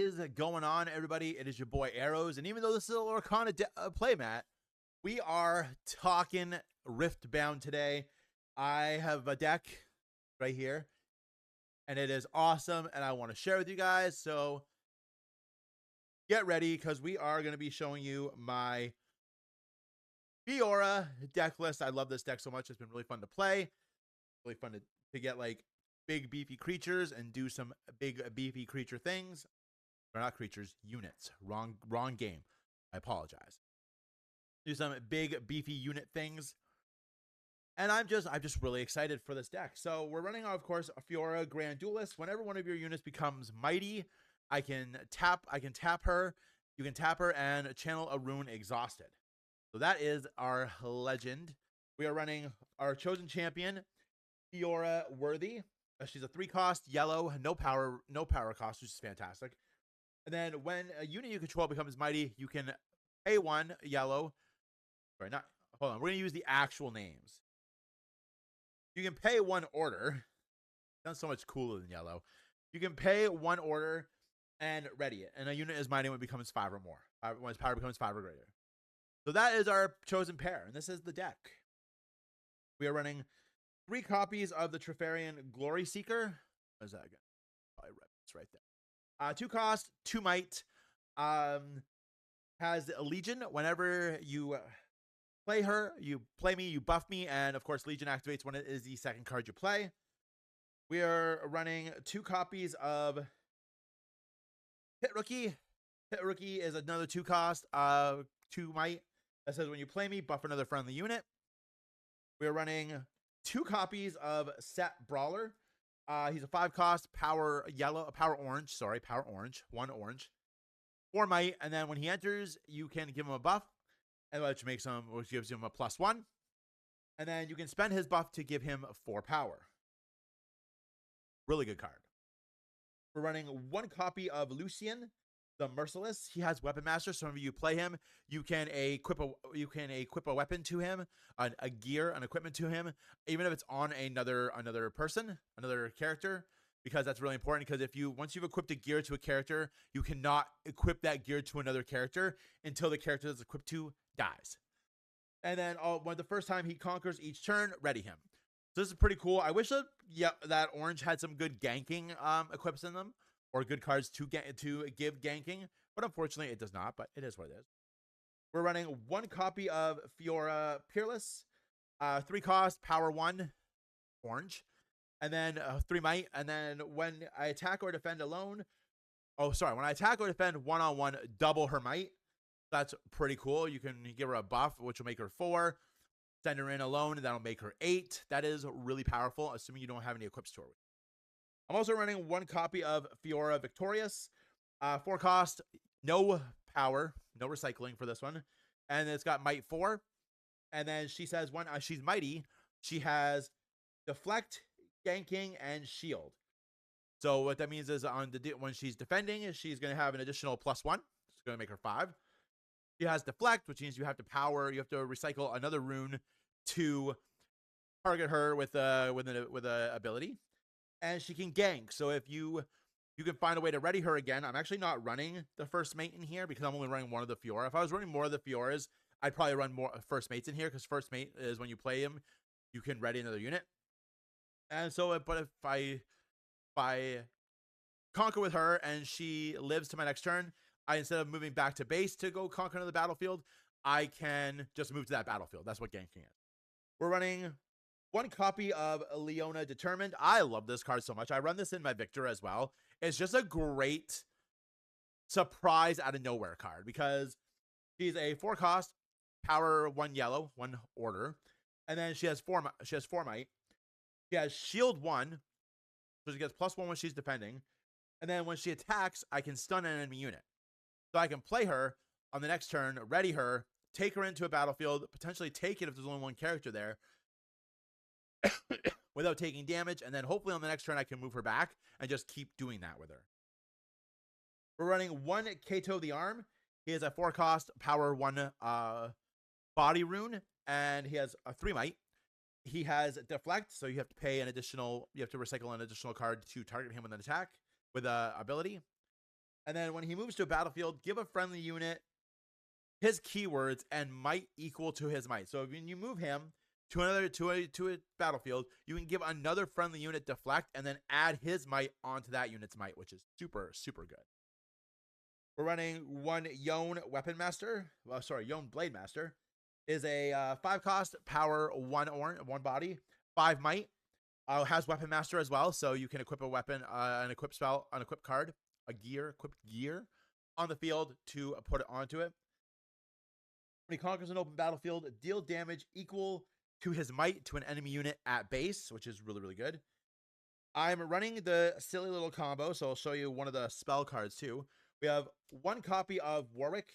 is going on, everybody? It is your boy Arrows, and even though this is a Lorcana playmat, we are talking Riftbound today. I have a deck right here, and it is awesome, and I want to share with you guys. So get ready, because we are going to be showing you my Fiora deck list. I love this deck so much. It's been really fun to play, really fun to get like big beefy creatures and do some big beefy creature things. Or not creatures, units. Wrong game. I apologize. Do some big beefy unit things. And I'm just really excited for this deck. So we're running, of course, a Fiora Grand Duelist. Whenever one of your units becomes mighty, I can tap her. You can tap her and channel a rune Exhausted. So that is our legend. We are running our chosen champion, Fiora Worthy. She's a 3-cost yellow, no power cost, which is fantastic. And then when a unit you control becomes mighty, you can pay 1 yellow. Sorry, not hold on. We're gonna use the actual names. You can pay 1 order. Sounds so much cooler than yellow. You can pay 1 order and ready it. And a unit is mighty when it becomes 5 or more. When its power becomes 5 or greater. So that is our chosen pair, and this is the deck. We are running 3 copies of the Treferian Glory Seeker. What is that again? Probably it's right there. 2 cost, 2 might. Has a Legion. Whenever you play her, you play me, you buff me, and of course Legion activates when it is the 2nd card you play. We are running 2 copies of Pit Rookie. Pit Rookie is another 2 cost, 2 might. That says when you play me, buff another friendly unit. We are running 2 copies of Set Brawler. He's a 5-cost, power orange, 1 orange. 4 might, and then when he enters, you can give him a buff, and which gives him a +1. And then you can spend his buff to give him 4 power. Really good card. We're running 1 copy of Lucian, the Merciless. He has Weapon Master. Some of you play him. You can equip a weapon to him, an equipment to him, even if it's on another character, because that's really important. Because once you've equipped a gear to a character, you cannot equip that gear to another character until the character that's equipped to dies. And then the first time he conquers each turn, ready him. So this is pretty cool. I wish that orange had some good ganking equips in them, or good cards to give ganking, but unfortunately it does not, but it is what it is. We're running 1 copy of Fiora Peerless, 3 cost, power 1, orange, and then 3 might, and then when I attack or defend alone, when I attack or defend one-on-one, double her might. That's pretty cool. You can give her a buff, which will make her 4, send her in alone, and that'll make her 8. That is really powerful, assuming you don't have any equips to her. I'm also running 1 copy of Fiora Victorious, 4 cost, no power, no recycling for this one, and it's got might 4. And then she says when she's mighty, she has deflect, ganking, and shield. So what that means is when she's defending, she's going to have an additional +1. It's going to make her 5. She has deflect, which means you have to recycle another rune to target her with a ability. And she can gank. So if you can find a way to ready her again. I'm actually not running the first mate in here because I'm only running 1 of the Fiora. If I was running more of the Fioras, I'd probably run more first mates in here, because first mate is when you play him, you can ready another unit. And so, but if I conquer with her and she lives to my next turn, instead of moving back to base to go conquer another battlefield, I can just move to that battlefield. That's what ganking is. We're running 1 copy of Leona Determined. I love this card so much. I run this in my Victor as well. It's just a great surprise out of nowhere card, because she's a 4-cost, power 1 yellow, 1 order, and then she has 4 might. She has shield 1, so she gets +1 when she's defending, and then when she attacks, I can stun an enemy unit. So I can play her on the next turn, ready her, take her into a battlefield, potentially take it if there's only 1 character there, without taking damage, and then hopefully on the next turn I can move her back and just keep doing that with her. We're running 1 Kato the Arm. He has a 4-cost, power 1 body rune, and he has a 3 might. He has deflect, so you have to recycle an additional card to target him with an attack with a ability. And then when he moves to a battlefield, give a friendly unit his keywords and might equal to his might. So when you move him to a battlefield, you can give another friendly unit deflect and then add his might onto that unit's might, which is super, super good. We're running one Yone Weapon Master. Well, sorry, Yone Blade Master is a 5 cost, power 1 body, 5 might. Has Weapon Master as well, so you can equip a weapon, an equip spell, an equip card, equipped gear on the field to put it onto it. When he conquers an open battlefield, deal damage equal to his might to an enemy unit at base, which is really, really good. I'm running the silly little combo, so I'll show you one of the spell cards too. We have 1 copy of Warwick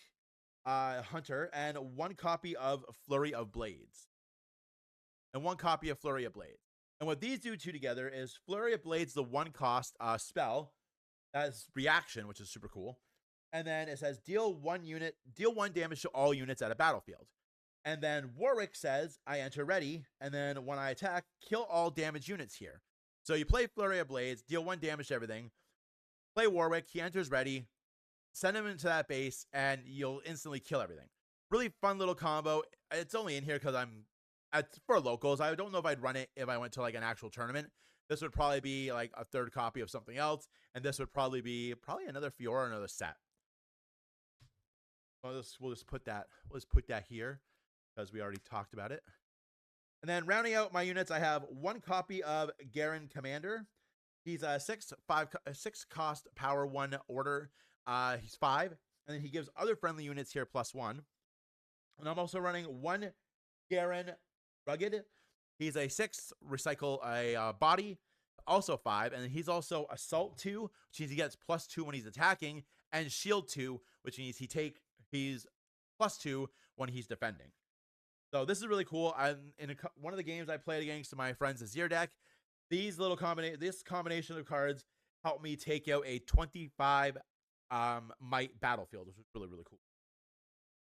Hunter and 1 copy of Flurry of Blades. And 1 copy of Flurry of Blades. And what these do two together is Flurry of Blades, the 1 cost spell, that's reaction, which is super cool. And then it says deal 1 damage to all units at a battlefield. And then Warwick says, I enter ready, and then when I attack, kill all damage units here. So you play Flurry of Blades, deal 1 damage to everything, play Warwick, he enters ready, send him into that base, and you'll instantly kill everything. Really fun little combo. It's only in here because for locals. I don't know if I'd run it if I went to like an actual tournament. This would probably be like a 3rd copy of something else, and this would probably be another Fiora, another set. We'll just put that here because we already talked about it. And then rounding out my units, I have 1 copy of Garen Commander. He's a 6 cost, power 1 order. He's 5, and then he gives other friendly units here +1. And I'm also running 1 Garen Rugged. He's a 6 recycle a body, also 5, and he's also assault 2, which means he gets +2 when he's attacking, and shield 2, which means he's +2 when he's defending. So this is really cool. One of the games I played against my friends is Fiora Deck. This combination of cards helped me take out a 25 might battlefield, which was really, really cool.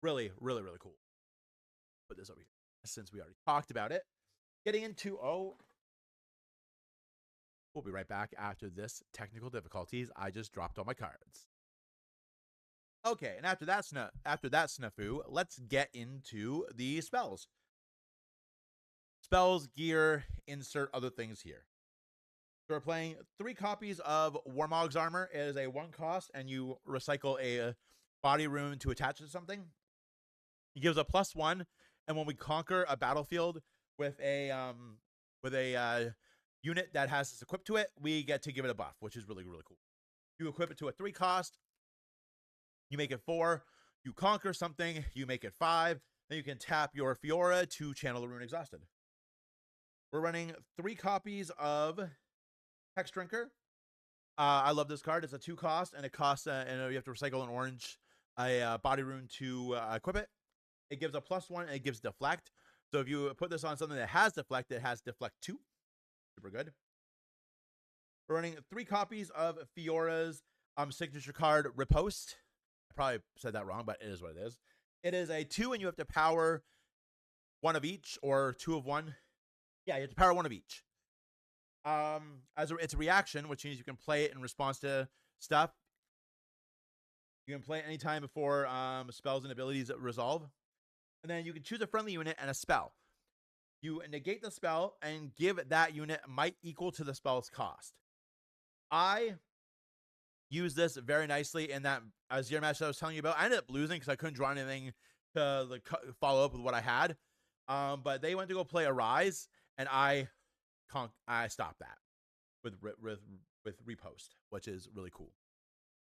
Really, really, really cool. Put this over here since we already talked about it. Getting into we'll be right back after this technical difficulties. I just dropped all my cards. Okay, and after that snafu, let's get into the spells. Spells, gear, insert other things here. So we're playing 3 copies of Warmog's Armor. It is a 1 cost, and you recycle a body rune to attach to something. It gives a +1, and when we conquer a battlefield with a unit that has this equipped to it, we get to give it a buff, which is really, really cool. You equip it to a 3 cost. You make it 4, you conquer something, you make it 5, then you can tap your Fiora to channel the rune Exhausted. We're running 3 copies of Hex Drinker. I love this card. It's a 2 cost, and it costs, and you have to recycle an orange body rune to equip it. It gives a +1, and it gives deflect. So if you put this on something that has deflect, it has deflect 2. Super good. We're running 3 copies of Fiora's signature card, Riposte. I probably said that wrong, but it is what it is. It is a 2, and you have to power 1 of each, or 2 of 1. Yeah, you have to power 1 of each. It's a reaction, which means you can play it in response to stuff. You can play it anytime before spells and abilities resolve. And then you can choose a friendly unit and a spell. You negate the spell and give that unit might equal to the spell's cost. I use this very nicely in that Azir match I was telling you about. I ended up losing because I couldn't draw anything to follow up with what I had. But they went to go play Arise, and I stopped that with Riposte, which is really cool.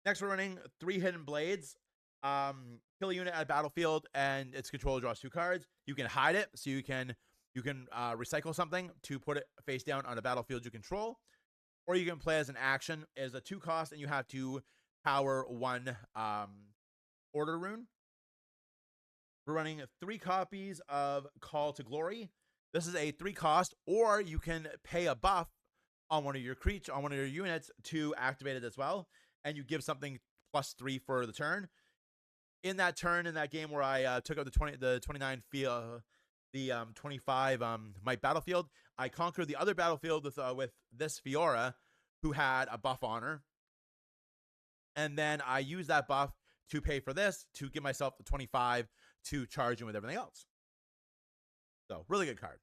Next, we're running 3 Hidden Blades. Kill a unit at a battlefield, and its controller draws 2 cards. You can hide it, so you can recycle something to put it face down on a battlefield you control, or you can play as an action as a 2 cost, and you have to power 1 order rune. We're running 3 copies of Call to Glory. This is a 3 cost, or you can pay a buff on one of your units to activate it as well, and you give something +3 for the turn. In that game where I took out the 25 might battlefield, I conquered the other battlefield with this Fiora, who had a buff on her. And then I use that buff to pay for this to give myself the 25 to charge in with everything else. So really good card.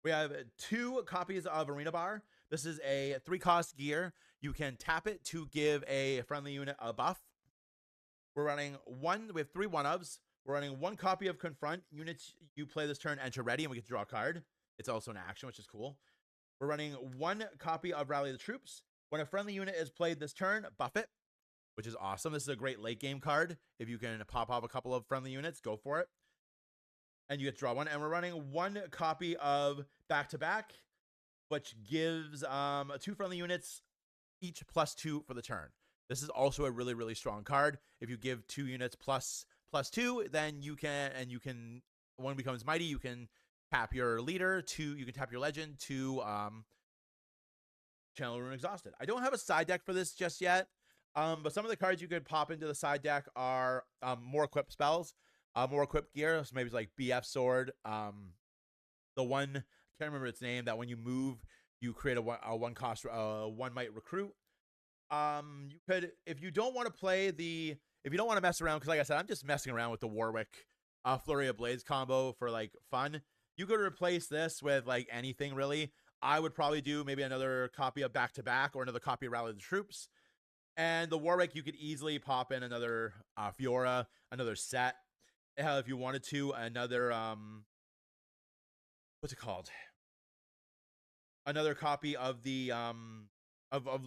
We have 2 copies of Arena Bar. This is a 3-cost gear. You can tap it to give a friendly unit a buff. We're running we have 3 1-ofs. We're running 1 copy of Confront. Units you play this turn enter ready, and we get to draw a card. It's also an action, which is cool. We're running 1 copy of Rally the Troops. When a friendly unit is played this turn, buff it, which is awesome. This is a great late game card. If you can pop off a couple of friendly units, go for it. And you get to draw 1. And we're running 1 copy of Back to Back, which gives 2 friendly units each +2 for the turn. This is also a really, really strong card. If you give 2 units +2, then you can one becomes mighty. You can tap your leader you can tap your legend to Channel Rune Exhausted. I don't have a side deck for this just yet, but some of the cards you could pop into the side deck are more equipped spells, more equipped gear. So maybe it's like BF Sword. The one, I can't remember its name, that when you move, you create a 1-cost 1 might recruit. You could, if you don't want to play if you don't want to mess around, because like I said, I'm just messing around with the Warwick Flurry of Blades combo for like fun. You could replace this with like anything really. I would probably do maybe another copy of Back to Back or another copy of Rally the Troops. And the Warwick, you could easily pop in another Fiora, another set. If you wanted to, another what's it called? Another copy of the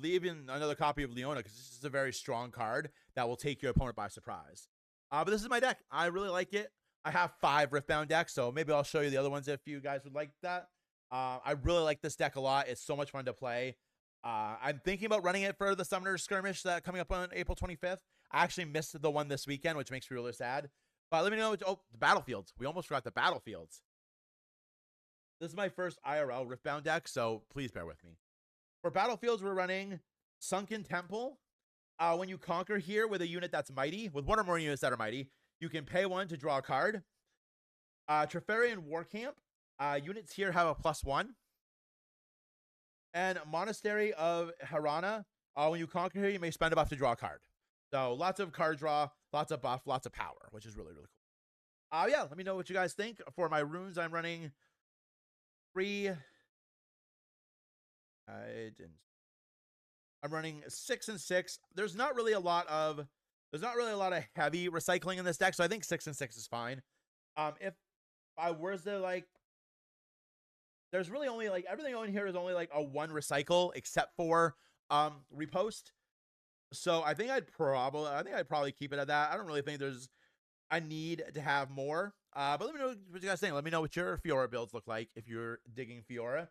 even another copy of Leona, because this is a very strong card that will take your opponent by surprise. But this is my deck. I really like it. I have 5 Riftbound decks, so maybe I'll show you the other ones if you guys would like that. I really like this deck a lot. It's so much fun to play. I'm thinking about running it for the Summoner Skirmish that coming up on April 25th. I actually missed the one this weekend, which makes me really sad. But let me know. Oh, the Battlefields. We almost forgot the Battlefields. This is my first IRL Riftbound deck, so please bear with me. For Battlefields, we're running Sunken Temple. When you conquer here with a unit that's mighty, with 1 or more units that are mighty, you can pay 1 to draw a card. Treferian War Camp. Units here have a +1. And Monastery of Harana. When you conquer here, you may spend a buff to draw a card. So lots of card draw, lots of buff, lots of power, which is really, really cool. Yeah, let me know what you guys think. For my runes, I'm running 3. I'm running 6 and 6. There's not really a lot of heavy recycling in this deck, so I think 6 and 6 is fine. If I was to like, there's really only like everything on here is only like a 1 recycle except for repost. So I think I'd probably keep it at that. I don't really think there's a need to have more. But let me know what you guys think. Let me know what your Fiora builds look like if you're digging Fiora.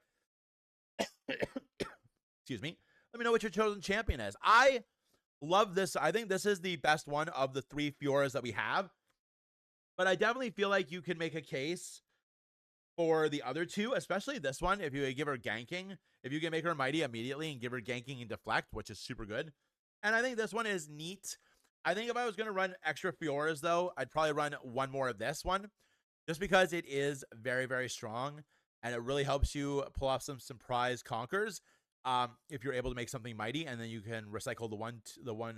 Excuse me. Let me know what your chosen champion is. I love this. I think this is the best one of the 3 Fioras that we have. But I definitely feel like you can make a case for the other 2, especially this one. If you give her ganking, if you can make her mighty immediately and give her ganking and deflect, which is super good. And I think this one is neat. I think if I was going to run extra Fioras, though, I'd probably run 1 more of this one, just because it is very, very strong, and it really helps you pull off some surprise conquers. If you're able to make something mighty, and then you can recycle the one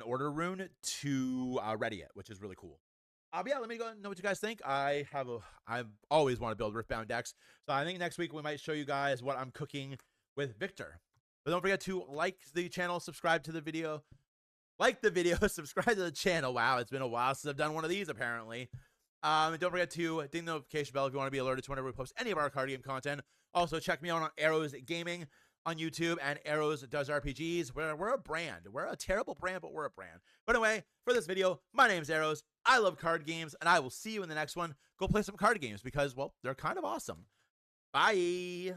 order rune to ready it, which is really cool. But yeah, let me go know what you guys think. I've always want to build Riftbound decks, so I think next week we might show you guys what I'm cooking with Victor. But don't forget to like the channel, subscribe to the video, subscribe to the channel. Wow, it's been a while since I've done one of these, apparently. And don't forget to ding the notification bell if you want to be alerted to whenever we post any of our card game content. Also, check me out on Arrows Gaming on YouTube and Arrows Does RPGs. We're a brand. We're a terrible brand, but we're a brand. But anyway, for this video, my name's Arrows. I love card games, and I will see you in the next one. Go play some card games because, well, they're kind of awesome. Bye.